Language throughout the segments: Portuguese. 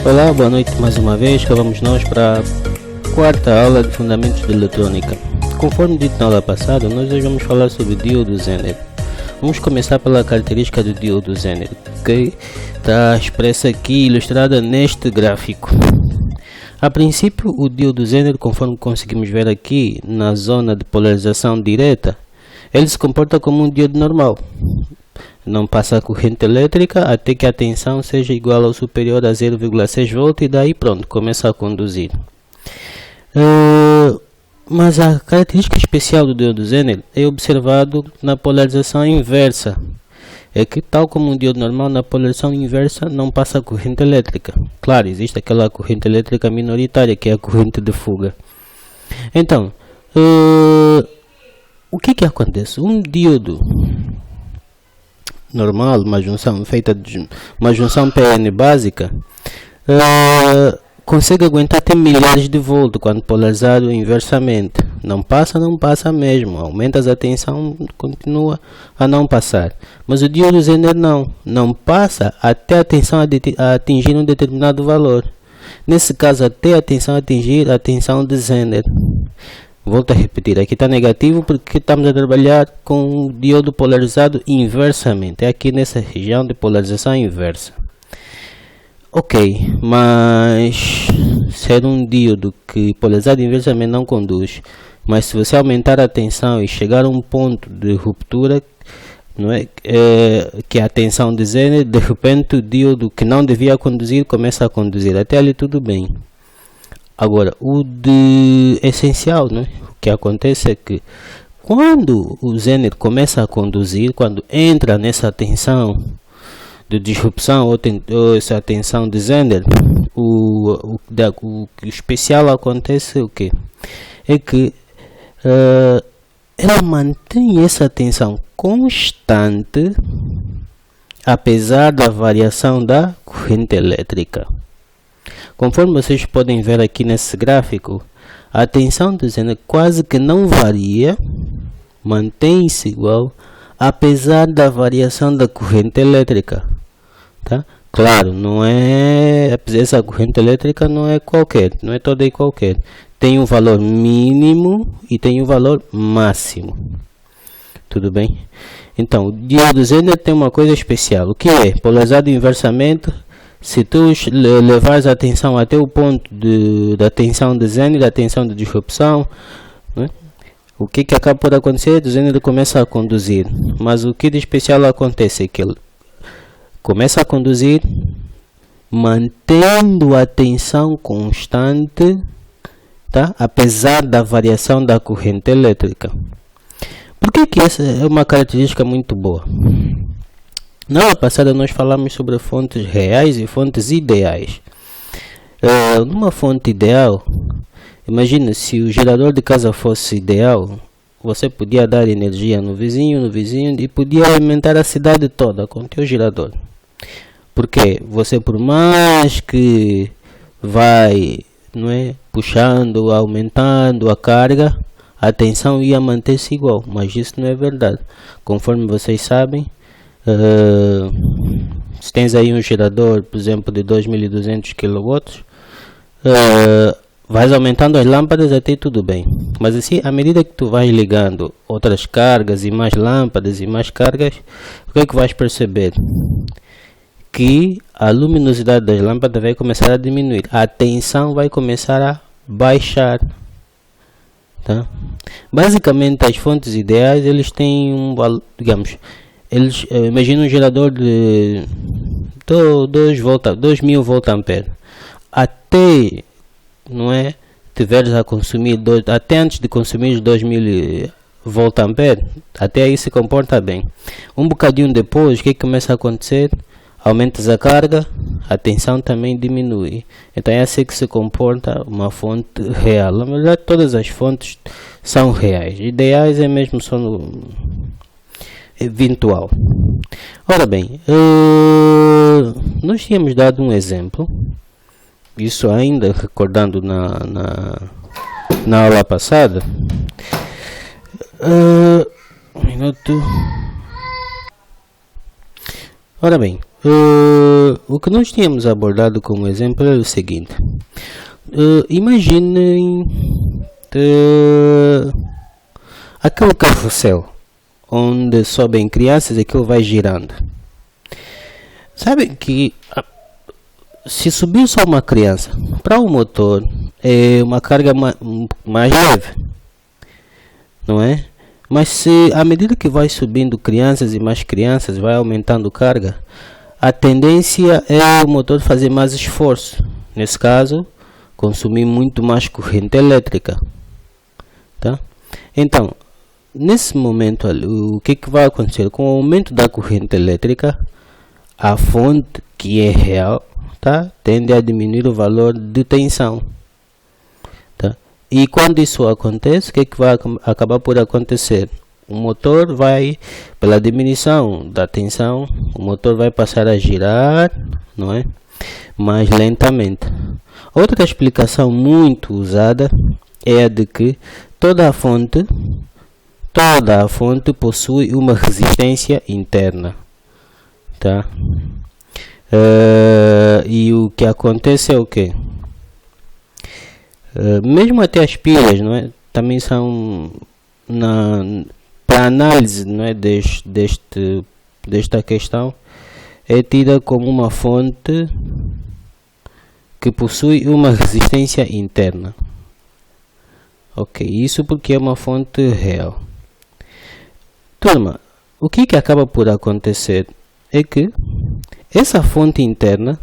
Olá, boa noite mais uma vez. Cá vamos nós para a quarta aula de Fundamentos de Eletrônica. Conforme dito na aula passada, nós hoje vamos falar sobre o diodo Zener. Vamos começar pela característica do diodo Zener, que está expressa aqui, ilustrada neste gráfico. A princípio, o diodo Zener, conforme conseguimos ver aqui na zona de polarização direta, ele se comporta como um diodo normal. Não passa a corrente elétrica até que a tensão seja igual ou superior a 0,6 V e daí pronto, começa a conduzir. Mas a característica especial do diodo Zener é observado na polarização inversa. É que, tal como um diodo normal, na polarização inversa não passa a corrente elétrica. Claro, existe aquela corrente elétrica minoritária, que é a corrente de fuga. Então, o que acontece? Um diodo normal, uma junção feita de uma junção PN básica, consegue aguentar até milhares de volts quando polarizado inversamente. Não passa mesmo. Aumenta a tensão, continua a não passar. Mas o diodo Zener não passa até a tensão atingir um determinado valor. Nesse caso, até a tensão atingir a tensão de Zener. Volto a repetir, aqui está negativo porque estamos a trabalhar com o diodo polarizado inversamente. É aqui nessa região de polarização inversa. Ok, mas ser um diodo que polarizado inversamente não conduz, mas se você aumentar a tensão e chegar a um ponto de ruptura, não é, que é a tensão de Zener, de repente o diodo que não devia conduzir começa a conduzir. Até ali tudo bem. Agora, o de essencial, né? O que acontece é que quando o Zener começa a conduzir, quando entra nessa tensão de disrupção ou essa tensão de Zener, o especial acontece o que? É que ela mantém essa tensão constante apesar da variação da corrente elétrica. Conforme vocês podem ver aqui nesse gráfico, a tensão do Zener quase que não varia, mantém-se igual, apesar da variação da corrente elétrica. Tá? Claro, não é, essa corrente elétrica não é qualquer, não é toda e qualquer. Tem um valor mínimo e tem um valor máximo. Tudo bem? Então, o diodo Zener tem uma coisa especial. O que é? Polarizado inversamente. Se tu levares a tensão até o ponto da tensão de Zener, da tensão de disrupção, né? O que acaba por acontecer? O Zener começa a conduzir. Mas o que de especial acontece é que ele começa a conduzir mantendo a tensão constante, tá? Apesar da variação da corrente elétrica. Por que essa é uma característica muito boa? Na aula passada nós falamos sobre fontes reais e fontes ideais. Numa fonte ideal, imagina se o gerador de casa fosse ideal, você podia dar energia no vizinho e podia alimentar a cidade toda com o teu gerador. Porque você, por mais que vai, não é, puxando, aumentando a carga, a tensão ia manter-se igual, mas isso não é verdade. Conforme vocês sabem, se tens aí um gerador, por exemplo, de 2200 kW, vais aumentando as lâmpadas até tudo bem. Mas assim, à medida que tu vais ligando outras cargas e mais lâmpadas e mais cargas, o que é que vais perceber? Que a luminosidade das lâmpadas vai começar a diminuir, a tensão vai começar a baixar. Tá? Basicamente, as fontes ideais, eles têm um valor, digamos, imagina um gerador de 2000 voltampere. Até, não é, tiveres a consumir até antes de consumir 2000 voltampere, até aí se comporta bem. Um bocadinho depois, o que começa a acontecer? Aumentas a carga, a tensão também diminui. Então é assim que se comporta uma fonte real. Na verdade, todas as fontes são reais. Ideais é mesmo só no eventual. Ora bem, nós tínhamos dado um exemplo, isso ainda recordando na aula passada. Um minuto. Ora bem, O que nós tínhamos abordado como exemplo é o seguinte. Imaginem aquele carrossel onde sobem crianças e aquilo vai girando. Sabem que se subir só uma criança, para o motor é uma carga mais leve, não é? Mas se à medida que vai subindo crianças e mais crianças, vai aumentando carga, a tendência é o motor fazer mais esforço. Nesse caso, consumir muito mais corrente elétrica, tá? Então, nesse momento ali, o que vai acontecer? Com o aumento da corrente elétrica, a fonte, que é real, tá, tende a diminuir o valor de tensão, tá? E quando isso acontece, o que vai acabar por acontecer? O motor vai, pela diminuição da tensão, o motor vai passar a girar, não é? Mais lentamente. Outra explicação muito usada é a de que toda a fonte possui uma resistência interna, tá? E o que acontece é o que? Mesmo até as pilhas, não é? Também são para análise, não é? Desta questão, é tida como uma fonte que possui uma resistência interna. Ok, isso porque é uma fonte real. Turma, o que acaba por acontecer é que essa fonte interna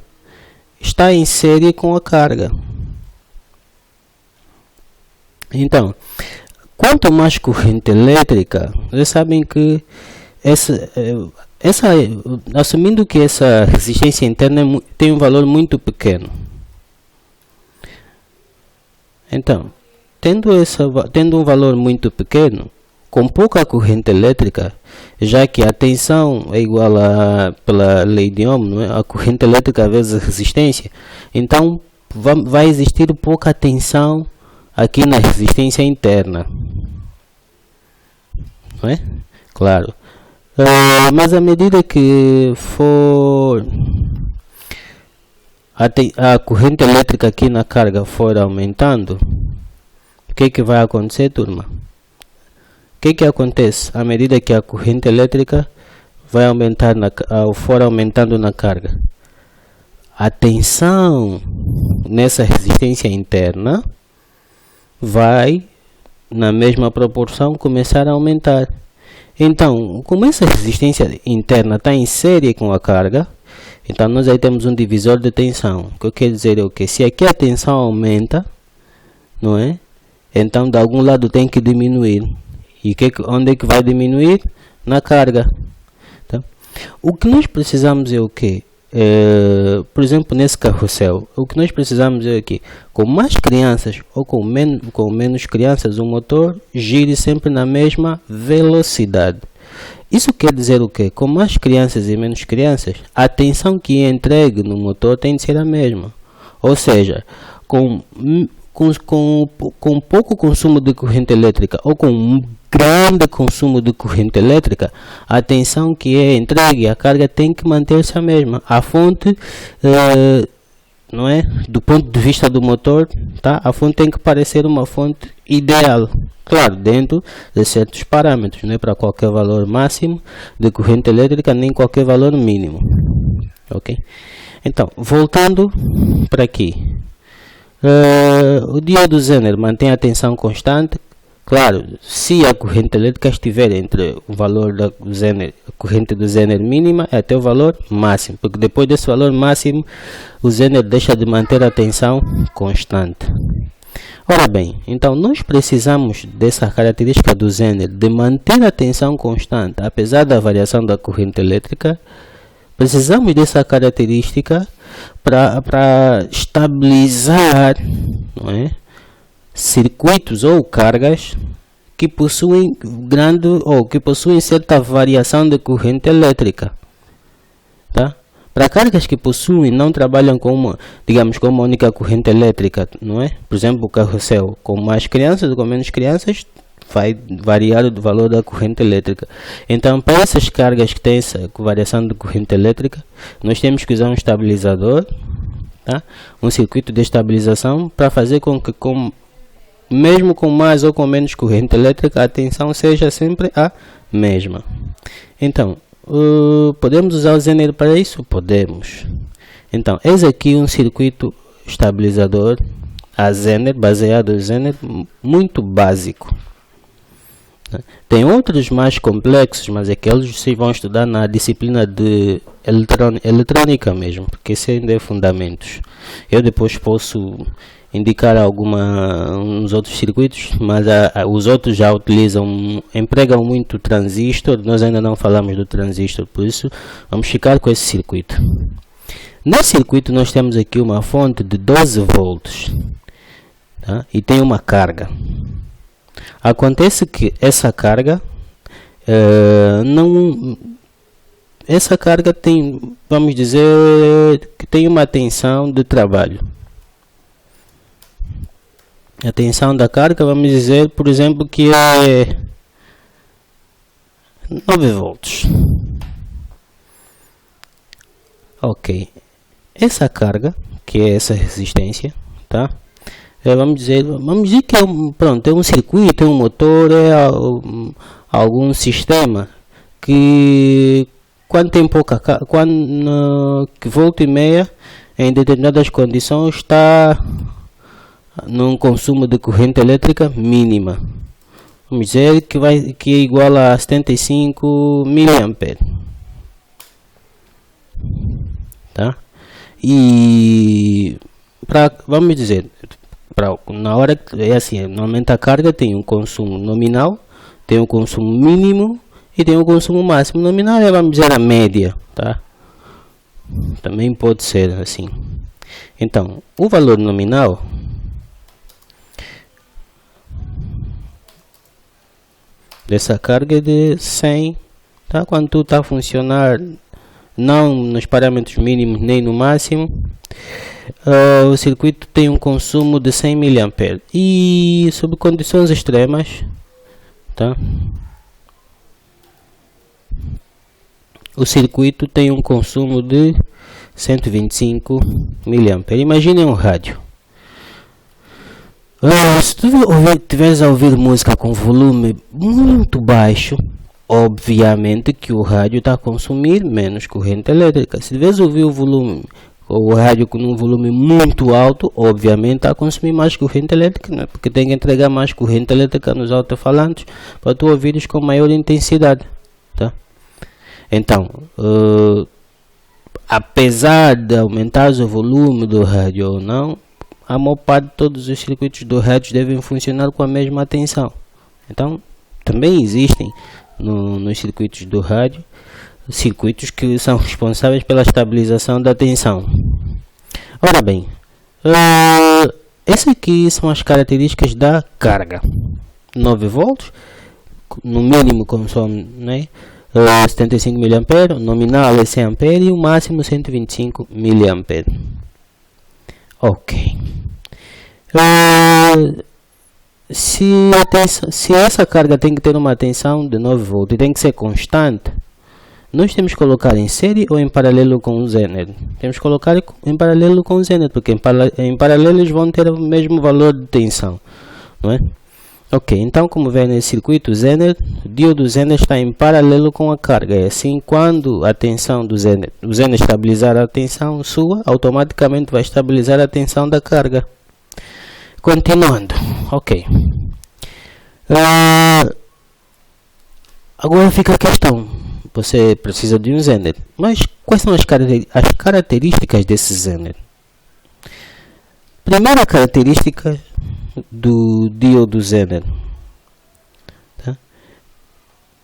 está em série com a carga. Então, quanto mais corrente elétrica, vocês sabem que assumindo que essa resistência interna tem um valor muito pequeno. Então, tendo um valor muito pequeno, com pouca corrente elétrica, já que a tensão é igual pela lei de Ohm, não é? A corrente elétrica vezes a resistência, então vai existir pouca tensão aqui na resistência interna, não é? Claro. Mas à medida que for a corrente elétrica aqui na carga for aumentando, o que vai acontecer, turma? O que acontece à medida que a corrente elétrica vai aumentar for aumentando na carga? A tensão nessa resistência interna vai, na mesma proporção, começar a aumentar. Então, como essa resistência interna está em série com a carga, então nós aí temos um divisor de tensão. O que eu quero dizer é o que? Se aqui a tensão aumenta, não é? Então de algum lado tem que diminuir. E onde é que vai diminuir? Na carga. Tá? O que nós precisamos é o que? Por exemplo, nesse carrossel, o que nós precisamos é que com mais crianças ou com menos crianças, o motor gire sempre na mesma velocidade. Isso quer dizer o que? Com mais crianças e menos crianças, a tensão que é entregue no motor tem de ser a mesma. Ou seja, com pouco consumo de corrente elétrica ou com um grande consumo de corrente elétrica, a tensão que é entregue, a carga tem que manter-se a mesma. A fonte, não é? Do ponto de vista do motor, tá? A fonte tem que parecer uma fonte ideal. Claro, dentro de certos parâmetros, não é para qualquer valor máximo de corrente elétrica, nem qualquer valor mínimo. Ok? Então, voltando para aqui. O diodo Zener mantém a tensão constante. Claro, se a corrente elétrica estiver entre o valor da corrente do Zener mínima até o valor máximo, porque depois desse valor máximo o Zener deixa de manter a tensão constante. Ora bem, então nós precisamos dessa característica do Zener de manter a tensão constante apesar da variação da corrente elétrica. Precisamos dessa característica para estabilizar, não é? Circuitos ou cargas que possuem certa variação de corrente elétrica, tá? Para cargas que possuem, não trabalham com uma única corrente elétrica, não é? Por exemplo, o carrossel com mais crianças ou com menos crianças vai variar o valor da corrente elétrica. Então, para essas cargas que têm essa variação de corrente elétrica, nós temos que usar um estabilizador, tá? Um circuito de estabilização, para fazer com que, mesmo com mais ou com menos corrente elétrica, a tensão seja sempre a mesma. Então, podemos usar o Zener para isso? Podemos. Então, eis aqui um circuito estabilizador a Zener, baseado em Zener, muito básico. Tem outros mais complexos, mas aqueles vocês vão estudar na disciplina de eletrônica mesmo, porque esse ainda é fundamentos. Eu depois posso indicar uns outros circuitos, mas os outros já empregam muito transistor. Nós ainda não falamos do transistor, por isso vamos ficar com esse circuito. Nesse circuito nós temos aqui uma fonte de 12 volts, tá? E tem uma carga. Acontece que essa carga essa carga tem, vamos dizer, que tem uma tensão de trabalho. A tensão da carga, vamos dizer, por exemplo, que é 9 volts. Ok. Essa carga, que é essa resistência, tá? Vamos dizer que é um circuito, é um motor, é algum sistema que quando tem pouca, que volta e meia em determinadas condições está num consumo de corrente elétrica mínima. Vamos dizer que é igual a 75 mA, tá? E vamos dizer, na hora que é assim, normalmente a carga tem um consumo nominal, tem um consumo mínimo e tem um consumo máximo. Nominal é, vamos dizer, a média, tá? Também pode ser assim. Então, o valor nominal dessa carga é de 100, tá? Quando tudo está a funcionar, não nos parâmetros mínimos nem no máximo, o circuito tem um consumo de 100 mA e sob condições extremas, tá? O circuito tem um consumo de 125 mA. Imaginem um rádio. Se tu estiveres a ouvir música com volume muito baixo, obviamente que o rádio está a consumir menos corrente elétrica. Se tiveres a ouvir o rádio com um volume muito alto, obviamente está a consumir mais corrente elétrica, né? Porque tem que entregar mais corrente elétrica nos alto-falantes para tu ouvires com maior intensidade, tá? Então, apesar de aumentar o volume do rádio ou não, a maior parte de todos os circuitos do rádio devem funcionar com a mesma tensão. Então, também existem nos circuitos do rádio circuitos que são responsáveis pela estabilização da tensão. Ora bem, essas aqui são as características da carga. 9 volts, no mínimo consome, né, 75 mA, o nominal é 100 A e o máximo 125 mA. Ok. Se essa carga tem que ter uma tensão de 9 volts e tem que ser constante, nós temos que colocar em série ou em paralelo com o Zener? Temos que colocar em paralelo com o Zener, porque em paralelo eles vão ter o mesmo valor de tensão, não é? Ok, então como vê nesse circuito, o diodo Zener está em paralelo com a carga. E assim, quando a tensão o Zener estabilizar a tensão sua, automaticamente vai estabilizar a tensão da carga. Continuando, ok. Agora fica a questão. Você precisa de um Zener, mas quais são as características desse Zener? Primeira característica do diodo Zener, tá?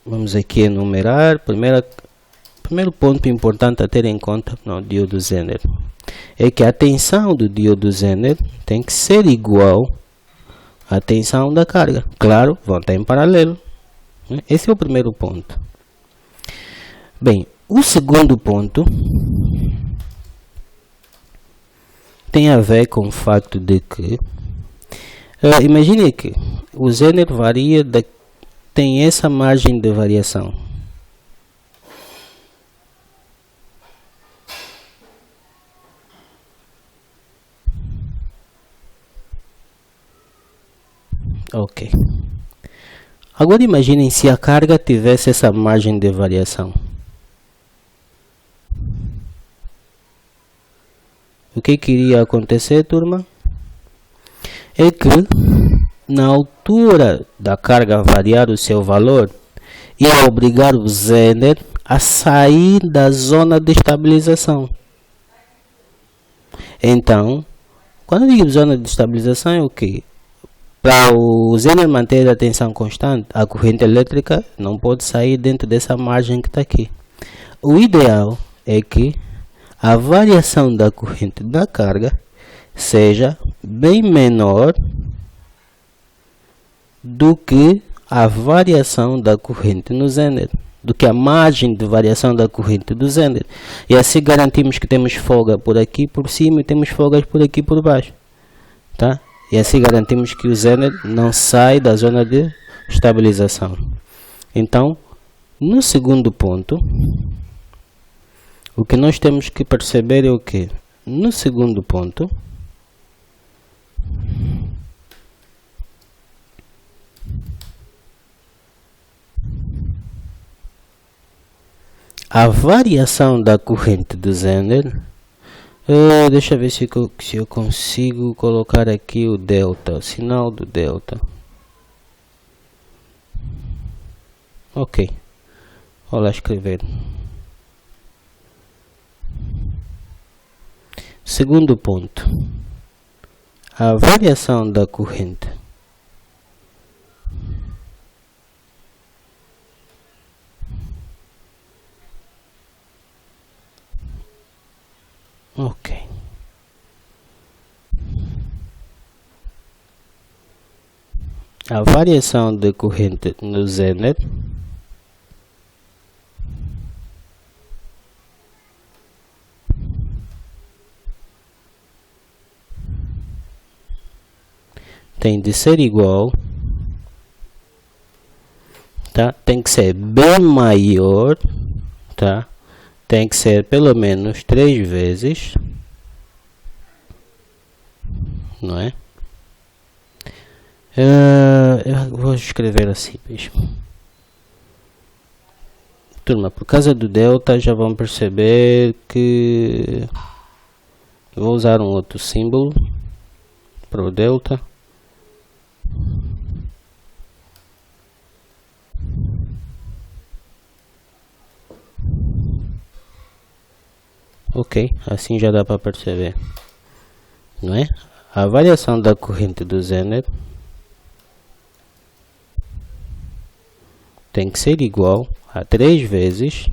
Vamos aqui enumerar. Primeiro ponto importante a ter em conta no diodo Zener é que a tensão do diodo Zener tem que ser igual à tensão da carga. Claro, vão estar em paralelo, né? Esse é o primeiro ponto. Bem, o segundo ponto tem a ver com o fato de que imagine que o Zener varia, tem essa margem de variação. Ok. Agora imaginem se a carga tivesse essa margem de variação. O que iria acontecer, turma? É que na altura da carga variar o seu valor, ia obrigar o Zener a sair da zona de estabilização. Então, quando eu digo zona de estabilização, é o que? Para o Zener manter a tensão constante, a corrente elétrica não pode sair dentro dessa margem que está aqui. O ideal é que a variação da corrente da carga seja bem menor do que a variação da corrente no Zener, do que a margem de variação da corrente do Zener. E assim garantimos que temos folga por aqui por cima e temos folgas por aqui por baixo, tá? E assim garantimos que o Zener não sai da zona de estabilização. Então, no segundo ponto, o que nós temos que perceber é o que? No segundo ponto, a variação da corrente do Zener, deixa eu ver se eu consigo colocar aqui o delta, o sinal do delta. Ok, vou lá escrever. Segundo ponto, a variação da corrente ok. A variação de corrente no Zener tem de ser igual, tá? Tem que ser bem maior, tá? Tem que ser pelo menos 3 vezes, não é? Eu vou escrever assim mesmo. Turma, por causa do delta já vão perceber que vou usar um outro símbolo para o delta. Ok, assim já dá para perceber, não é? A variação da corrente do Zener tem que ser igual a 3 vezes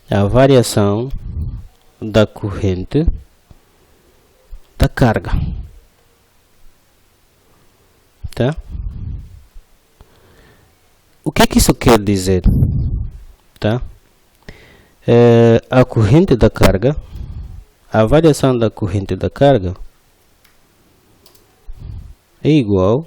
a variação da corrente da carga, tá? O que isso quer dizer? Tá? A corrente da carga, a variação da corrente da carga é igual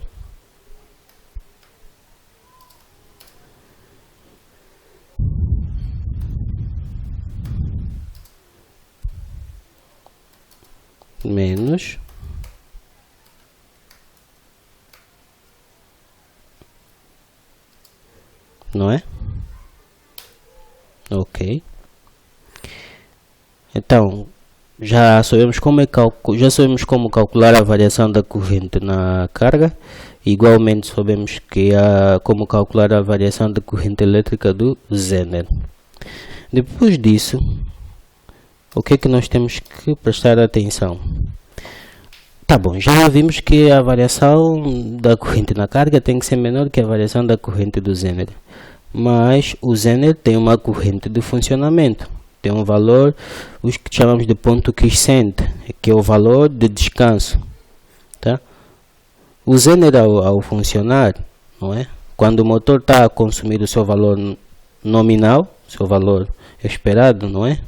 menos não é? Ok. Então, já sabemos como calcular a variação da corrente na carga. Igualmente sabemos que como calcular a variação da corrente elétrica do Zener. Depois disso, o que é que nós temos que prestar atenção? Tá bom, já vimos que a variação da corrente na carga tem que ser menor que a variação da corrente do Zener. Mas o Zener tem uma corrente de funcionamento, tem um valor, os que chamamos de ponto quiescente, que é o valor de descanso, tá? O Zener ao funcionar, não é? Quando o motor está a consumir o seu valor nominal, seu valor esperado, não é?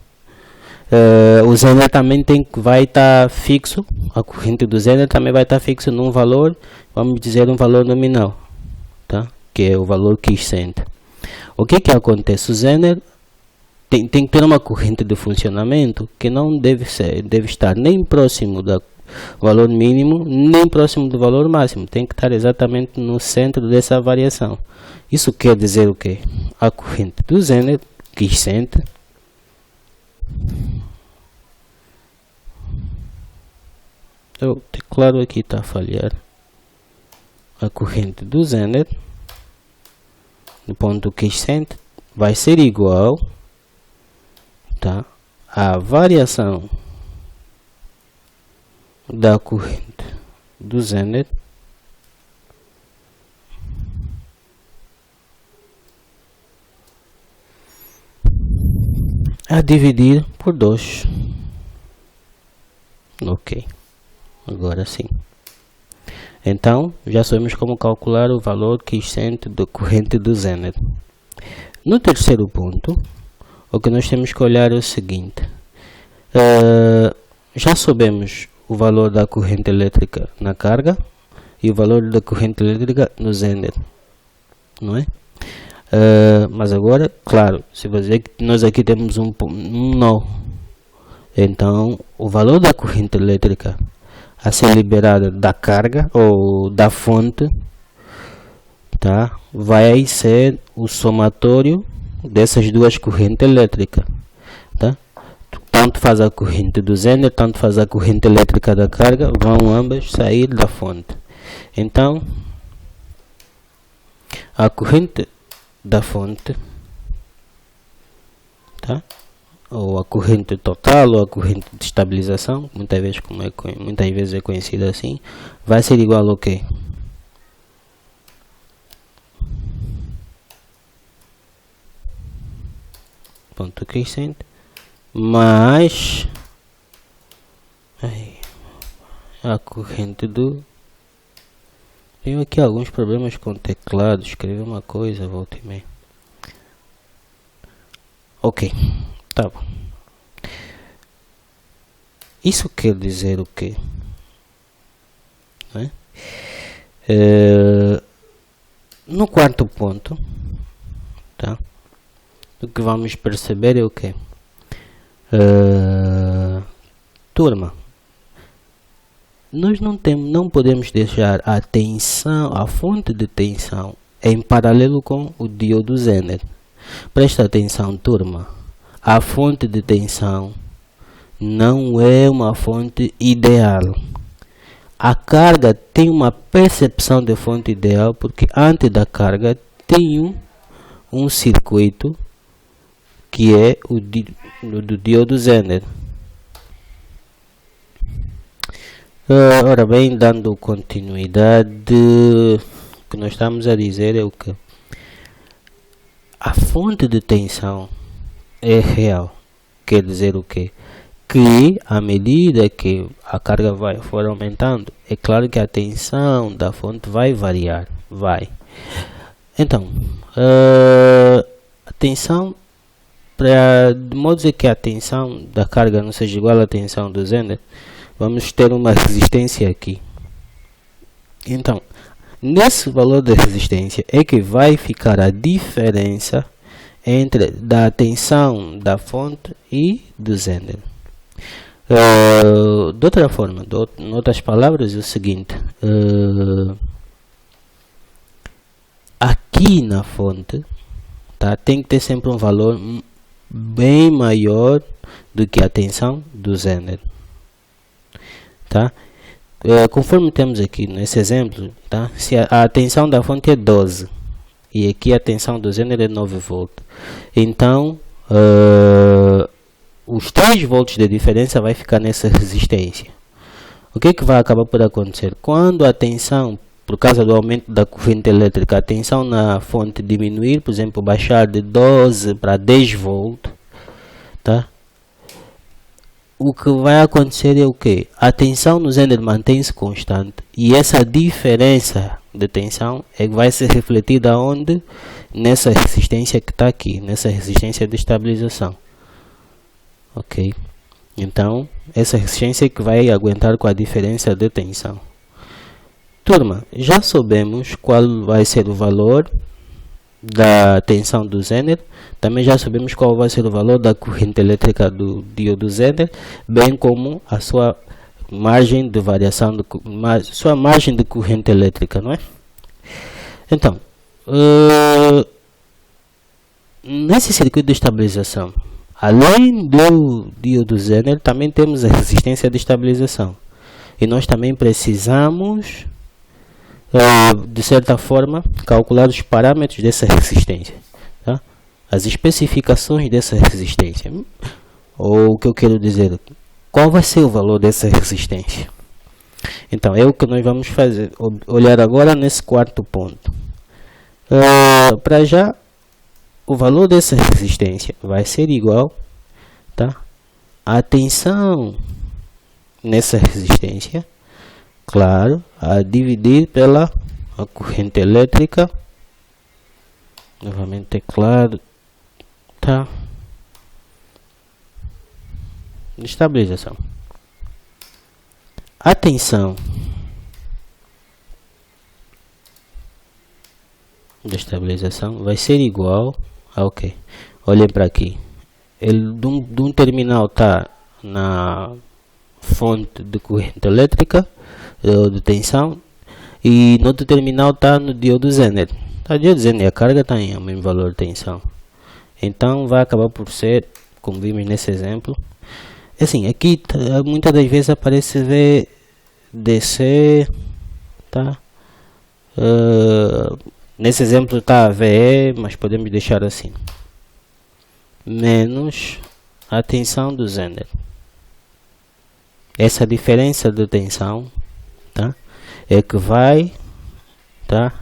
O Zener também vai estar fixo, a corrente do Zener também vai estar fixo num valor, vamos dizer um valor nominal, tá? Que é o valor quiescente. O que acontece? O Zener tem que ter uma corrente de funcionamento que não deve estar nem próximo do valor mínimo, nem próximo do valor máximo. Tem que estar exatamente no centro dessa variação. Isso quer dizer o quê? A corrente do Zener quiescente o teclado aqui está a falhar. A corrente do Zener no ponto quiescente vai ser igual, tá, à variação da corrente do Zener a dividir por 2. Ok, agora sim. Então, já sabemos como calcular o valor quiescente da corrente do Zener. No terceiro ponto, o que nós temos que olhar é o seguinte. Já sabemos o valor da corrente elétrica na carga e o valor da corrente elétrica no Zener, não é? Mas agora, claro, se você que nós aqui temos um nó, então o valor da corrente elétrica a ser liberada da carga ou da fonte, tá, vai ser o somatório dessas duas correntes elétricas, tá? Tanto faz a corrente do Zener, tanto faz a corrente elétrica da carga, vão ambas sair da fonte. Então, a corrente da fonte, tá, ou a corrente total, ou a corrente de estabilização, muitas vezes é conhecida assim, vai ser igual ao quê? Ponto quiescente mais a corrente do... Tenho aqui alguns problemas com o teclado, escrever uma coisa, volta e meia. Ok, tá bom. Isso quer dizer o quê? No quarto ponto, tá? O que vamos perceber é o quê? Turma, nós não podemos deixar a tensão, a fonte de tensão em paralelo com o diodo Zener. Presta atenção, turma. A fonte de tensão não é uma fonte ideal. A carga tem uma percepção de fonte ideal porque antes da carga tem um circuito que é o do diodo Zener. Ora bem, dando continuidade, o que nós estamos a dizer é o que a fonte de tensão é real. Quer dizer o quê? Que à medida que a carga for aumentando, é claro que a tensão da fonte vai variar, Então, a tensão, de modo que a tensão da carga não seja igual à tensão do Zener, vamos ter uma resistência aqui. Então, nesse valor de resistência é que vai ficar a diferença entre da tensão da fonte e do Zener. De outra forma, em outras palavras, é o seguinte: aqui na fonte, tá, tem que ter sempre um valor bem maior do que a tensão do Zener, tá? Conforme temos aqui nesse exemplo, tá? Se a tensão da fonte é 12 e aqui a tensão do Zener é 9 volts, então os 3 volts de diferença vai ficar nessa resistência. O que vai acabar por acontecer? Quando a tensão, por causa do aumento da corrente elétrica, a tensão na fonte diminuir, por exemplo, baixar de 12 para 10 volts, tá? O que vai acontecer é o que? A tensão no Zener mantém-se constante e essa diferença de tensão vai ser refletida onde? Nessa resistência que está aqui, nessa resistência de estabilização. Ok? Então, essa resistência é que vai aguentar com a diferença de tensão. Turma, já sabemos qual vai ser o valor da tensão do Zener, também já sabemos qual vai ser o valor da corrente elétrica do diodo Zener, bem como a sua margem de variação, sua margem de corrente elétrica, não é? Então, nesse circuito de estabilização, além do diodo Zener, também temos a resistência de estabilização. E nós também precisamos, de certa forma, calcular os parâmetros dessa resistência, tá? As especificações dessa resistência. Ou o que eu quero dizer, qual vai ser o valor dessa resistência? Então, é o que nós vamos fazer, olhar agora nesse quarto ponto. Para já, o valor dessa resistência vai ser igual, tá? A tensão nessa resistência, claro, a dividir pela a corrente elétrica, novamente é claro, tá? Estabilização. A tensão da estabilização vai ser igual a ok. Olhem para aqui. Ele de um terminal está na fonte de corrente elétrica de tensão e no outro terminal está no diodo Zener. Tá, diodo Zener, a carga está em mesmo valor de tensão. Então vai acabar por ser, como vimos nesse exemplo, assim, aqui muitas das vezes aparece VDC, tá? Nesse exemplo está VE, mas podemos deixar assim, menos a tensão do Zener. Essa diferença de tensão, tá, é que vai, tá,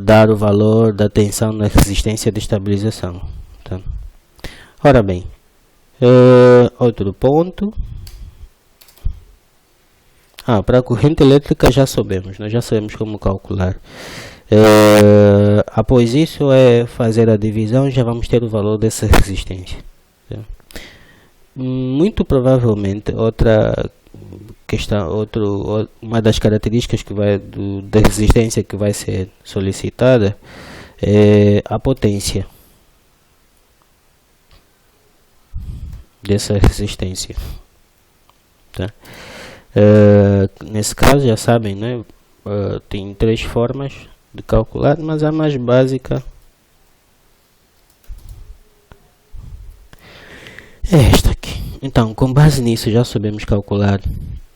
dar o valor da tensão na resistência de estabilização, tá? Ora bem, outro ponto. Para a corrente elétrica já sabemos, nós já sabemos como calcular. Após isso é fazer a divisão, já vamos ter o valor dessa resistência, tá? Muito provavelmente outra questão, uma das características que da resistência que vai ser solicitada é a potência dessa resistência, tá? Nesse caso já sabem, né? Tem três formas de calcular, mas a mais básica é esta aqui. Então, com base nisso, já sabemos calcular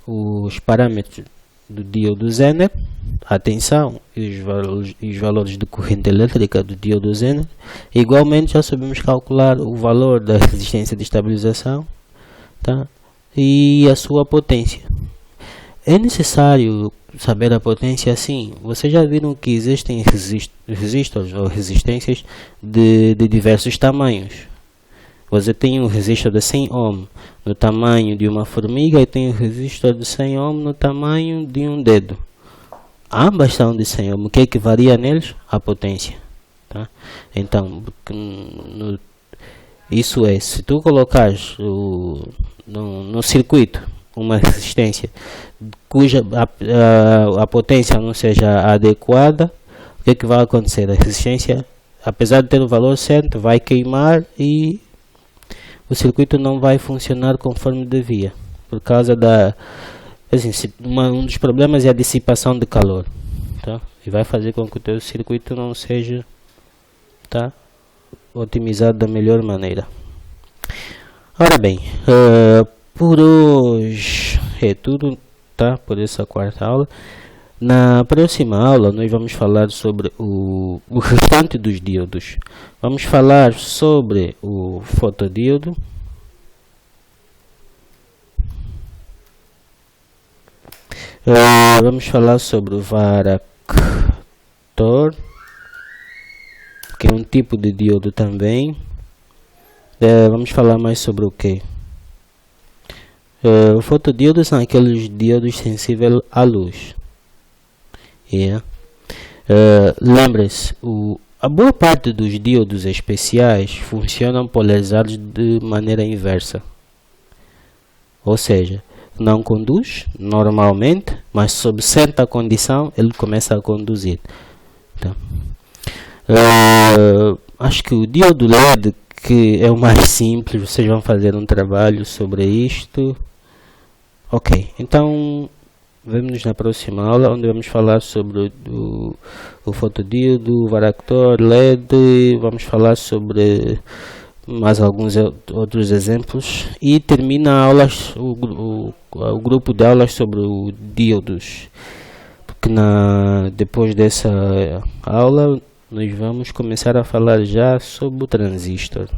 os parâmetros do diodo Zener, a tensão e os valores de corrente elétrica do diodo Zener. Igualmente, já sabemos calcular o valor da resistência de estabilização, tá? E a sua potência. É necessário saber a potência assim. Vocês já viram que existem resistores ou resistências de diversos tamanhos. Você tem um resistor de 100 ohm no tamanho de uma formiga e tem um resistor de 100 ohm no tamanho de um dedo. Ambas são de 100 ohm. O que é que varia neles? A potência, tá? Então, isso é, se tu colocares no circuito uma resistência cuja a potência não seja adequada, o que é que vai acontecer? A resistência, apesar de ter o valor certo, vai queimar e o circuito não vai funcionar conforme devia, por causa um dos problemas é a dissipação de calor, tá? E vai fazer com que o teu circuito não seja, tá, otimizado da melhor maneira. Ora bem, por hoje é tudo, tá? Por essa quarta aula. Na próxima aula nós vamos falar sobre o restante dos diodos. Vamos falar sobre o fotodiodo, vamos falar sobre o varactor, que é um tipo de diodo também. Vamos falar mais sobre o que? Os fotodiodos são aqueles diodos sensíveis à luz. Lembre-se, a boa parte dos diodos especiais funcionam polarizados de maneira inversa, ou seja, não conduz normalmente, mas sob certa condição ele começa a conduzir. Então, acho que o diodo LED, que é o mais simples, vocês vão fazer um trabalho sobre isto. Ok, então vemo-nos na próxima aula, onde vamos falar sobre o fotodiodo, o varactor, LED, vamos falar sobre mais alguns outros exemplos e termina a aulas, o grupo de aulas sobre o diodos, porque depois dessa aula nós vamos começar a falar já sobre o transistor.